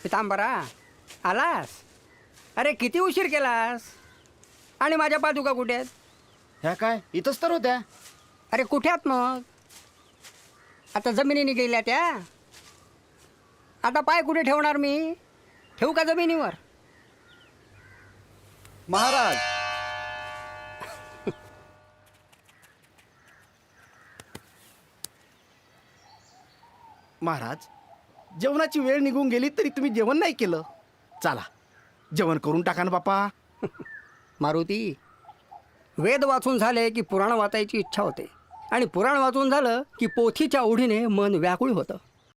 पितांबरा आलास? अरे किती उशीर केलास? आणि माझ्या पादुका कुठे आहेत? ह्या काय इथंच तर होत्या. अरे कुठे आहेत मग? आता जमिनीने गेल्या त्या. आता पाय कुठे ठेवणार मी? ठेवू का जमिनीवर? महाराज, महाराज, जेवणाची वेळ निघून गेली तरी तुम्ही जेवण नाही केलं. चला जेवण करून टाका ना बापा. मारुती, वेद वाचून झाले की पुराण वाचायची इच्छा होते, आणि पुराण वाचून झालं की पोथीच्या ओढीने मन व्याकुळ होतं.